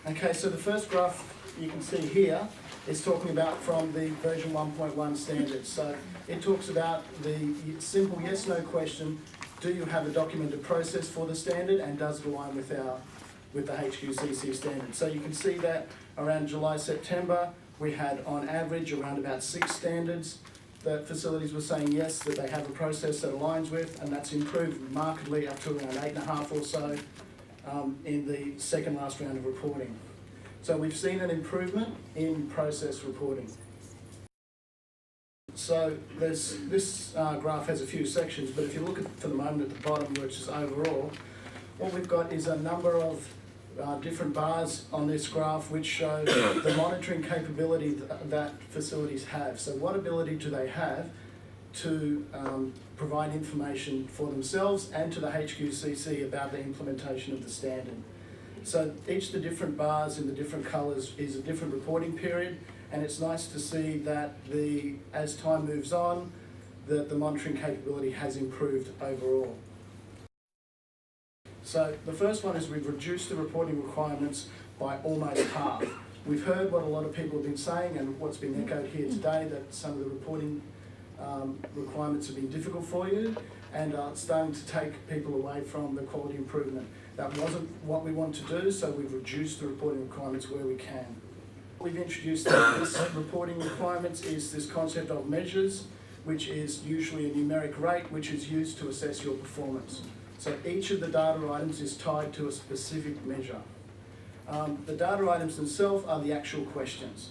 Okay, so the first graph you can see here is talking about from the version 1.1 standards. So it talks about the simple yes/no question: do you have a documented process for the standard, and does it align with the HQCC standard? So you can see that around July, September, we had on average around about 6 standards that facilities were saying yes, that they have a process that aligns with, and that's improved markedly up to around 8.5 or so in the second last round of reporting. So we've seen an improvement in process reporting. So this graph has a few sections, but if you look at, for the moment, at the bottom, which is overall, what we've got is a number of different bars on this graph which show the monitoring capability that facilities have. So what ability do they have to provide information for themselves and to the HQCC about the implementation of the standard. So each of the different bars in the different colours is a different reporting period, and it's nice to see that as time moves on, the monitoring capability has improved overall. So the first one is we've reduced the reporting requirements by almost half. We've heard what a lot of people have been saying and what's been echoed here today, that some of the reporting requirements have been difficult for you and are starting to take people away from the quality improvement. That wasn't what we want to do, so we've reduced the reporting requirements where we can. We've introduced this reporting requirements is this concept of measures, which is usually a numeric rate which is used to assess your performance. So each of the data items is tied to a specific measure. The data items themselves are the actual questions.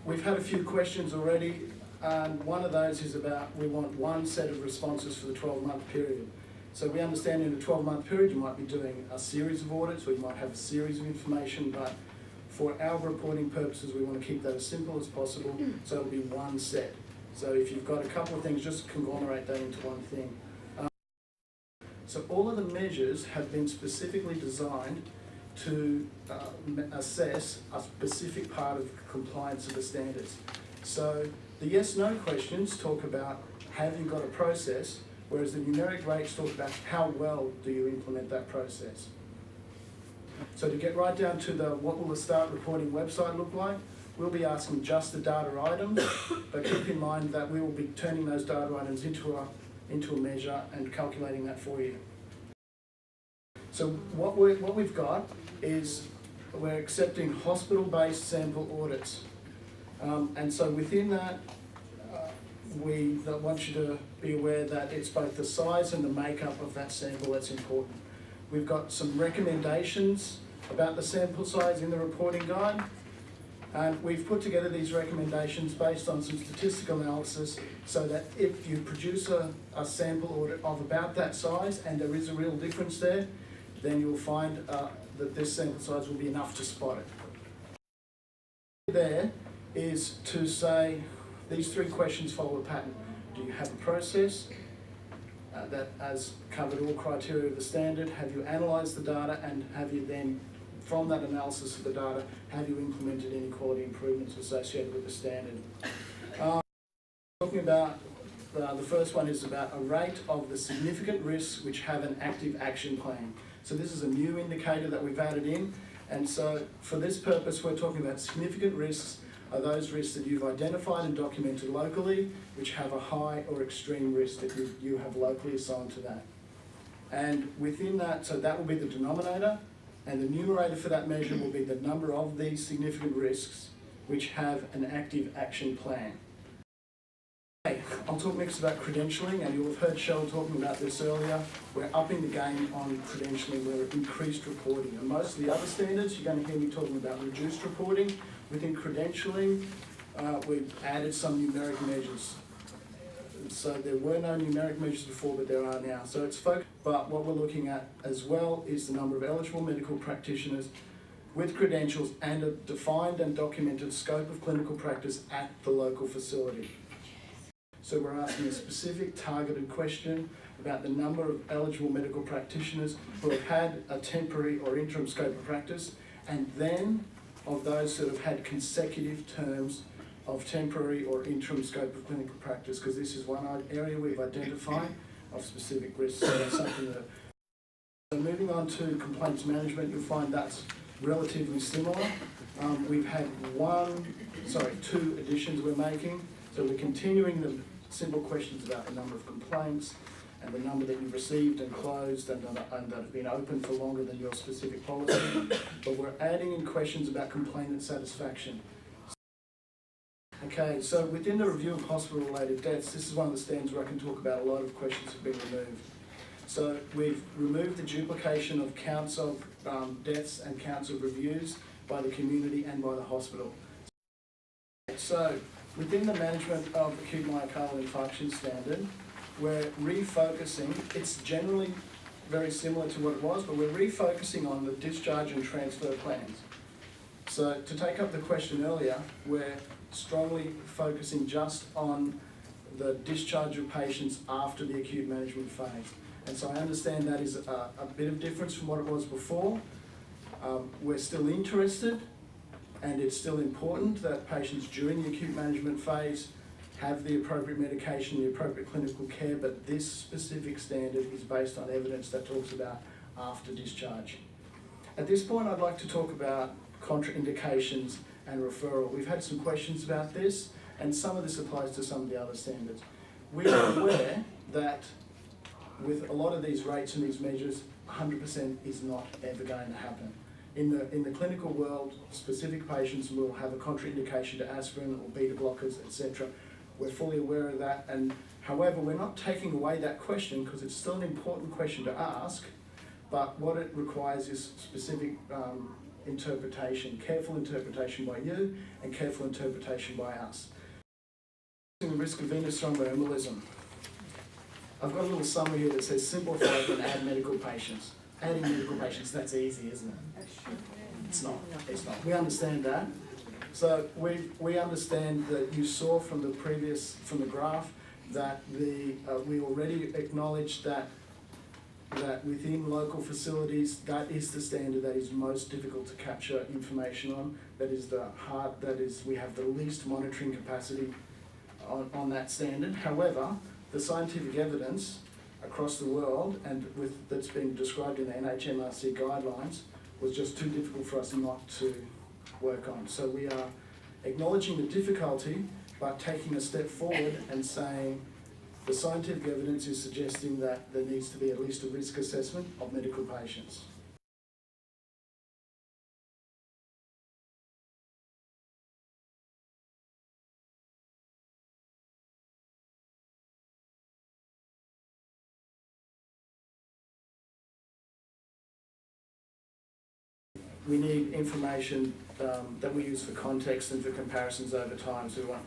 We've had a few questions already, and one of those is about we want one set of responses for the 12-month period. So we understand in a 12-month period you might be doing a series of audits, or you might have a series of information, but for our reporting purposes we want to keep that as simple as possible, so it'll be one set. So if you've got a couple of things, just conglomerate that into one thing. So all of the measures have been specifically designed to assess a specific part of compliance of the standards. So the yes/no questions talk about have you got a process, whereas the numeric rates talk about how well do you implement that process. So to get right down to what will the start reporting website look like, we'll be asking just the data items, but keep in mind that we will be turning those data items into a measure and calculating that for you. So what we've got is we're accepting hospital-based sample audits. And so within that, we want you to be aware that it's both the size and the makeup of that sample that's important. We've got some recommendations about the sample size in the reporting guide. And we've put together these recommendations based on some statistical analysis so that if you produce a sample audit of about that size and there is a real difference there, then you'll find that this sample size will be enough to spot it. There is to say these 3 questions follow a pattern. Do you have a process that has covered all criteria of the standard? Have you analysed the data, and have you then, from that analysis of the data, have you implemented any quality improvements associated with the standard? Talking about the first one is about a rate of the significant risks which have an active action plan. So this is a new indicator that we've added in, and so for this purpose we're talking about significant risks are those risks that you've identified and documented locally which have a high or extreme risk that you have locally assigned to that. And within that, so that will be the denominator, and the numerator for that measure will be the number of these significant risks which have an active action plan. Okay, I'll talk next about credentialing, and you'll have heard Cheryl talking about this earlier. We're upping the game on credentialing, we're increased reporting. And most of the other standards, you're going to hear me talking about reduced reporting. Within credentialing, we've added some numeric measures. So there were no numeric measures before, but there are now. So it's focused, but what we're looking at as well is the number of eligible medical practitioners with credentials and a defined and documented scope of clinical practice at the local facility. So we're asking a specific targeted question about the number of eligible medical practitioners who have had a temporary or interim scope of practice, and then of those that have had consecutive terms of temporary or interim scope of clinical practice, because this is one area we've identified of specific risks. So that's something that So moving on to complaints management, you'll find that's relatively similar. We've had two additions we're making. So we're continuing the simple questions about the number of complaints and the number that you've received and closed and that have been open for longer than your specific policy. But we're adding in questions about complainant satisfaction. Okay, so within the review of hospital-related deaths, this is one of the stands where I can talk about a lot of questions have been removed. So we've removed the duplication of counts of deaths and counts of reviews by the community and by the hospital. So within the management of acute myocardial infarction standard, we're refocusing, it's generally very similar to what it was, but we're refocusing on the discharge and transfer plans. So to take up the question earlier, we're strongly focusing just on the discharge of patients after the acute management phase. And so I understand that is a bit of difference from what it was before. We're still interested, and it's still important that patients during the acute management phase have the appropriate medication, the appropriate clinical care, but this specific standard is based on evidence that talks about after discharge. At this point, I'd like to talk about contraindications and referral. We've had some questions about this, and some of this applies to some of the other standards. We are aware that with a lot of these rates and these measures, 100% is not ever going to happen. In the clinical world, specific patients will have a contraindication to aspirin or beta blockers, etc. We're fully aware of that, and however, we're not taking away that question because it's still an important question to ask, but what it requires is specific interpretation, careful interpretation by you and careful interpretation by us. The risk of venous thromboembolism. I've got a little summary here that says simplify and add medical patients. Adding medical patients, that's easy, isn't it? It's not. It's not. We understand that. So we understand that you saw from the graph that we already acknowledged that within local facilities, that is the standard that is most difficult to capture information on. That is we have the least monitoring capacity on that standard. However, the scientific evidence across the world and that's been described in the NHMRC guidelines was just too difficult for us not to work on. So we are acknowledging the difficulty, but taking a step forward and saying the scientific evidence is suggesting that there needs to be at least a risk assessment of medical patients. We need information that we use for context and for comparisons over time. So we want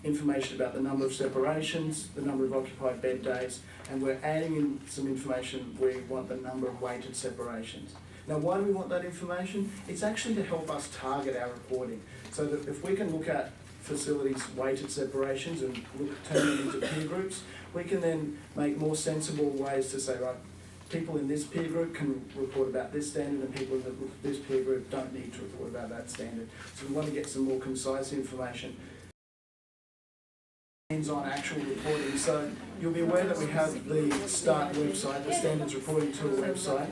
information about the number of separations, the number of occupied bed days, and we're adding in some information. We want the number of weighted separations. Now, why do we want that information? It's actually to help us target our reporting. So that if we can look at facilities' weighted separations and turn them into peer groups, we can then make more sensible ways to say, right, people in this peer group can report about this standard and people in this peer group don't need to report about that standard. So we want to get some more concise information. On actual reporting. So you'll be aware that we have the START website, the Standards Reporting Tool website.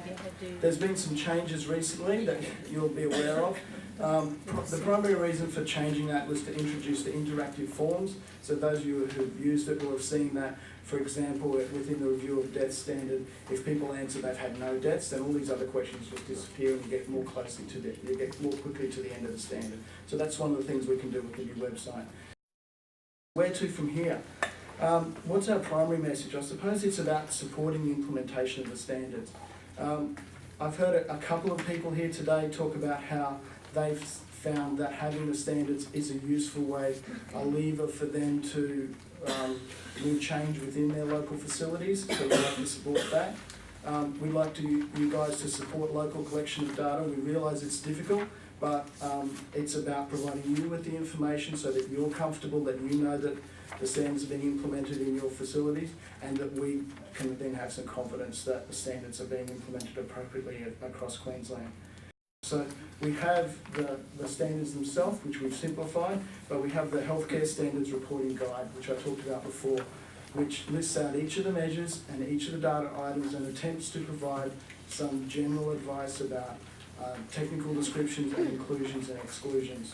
There's been some changes recently that you'll be aware of. The primary reason for changing that was to introduce the interactive forms. So those of you who've used it will have seen that, for example, within the review of death standard, if people answer they've had no deaths, then all these other questions just disappear and you get more quickly to the end of the standard. So that's one of the things we can do with the new website. Where to from here? What's our primary message? I suppose it's about supporting the implementation of the standards. I've heard a couple of people here today talk about how they've found that having the standards is a useful way, a lever for them to do change within their local facilities, so we'd like to support that. We'd like you guys to support local collection of data. We realise it's difficult, but it's about providing you with the information so that you're comfortable, that you know that the standards are being implemented in your facilities, and that we can then have some confidence that the standards are being implemented appropriately across Queensland. So we have the standards themselves, which we've simplified, but we have the Healthcare Standards Reporting Guide, which I talked about before. which lists out each of the measures and each of the data items and attempts to provide some general advice about technical descriptions and inclusions and exclusions.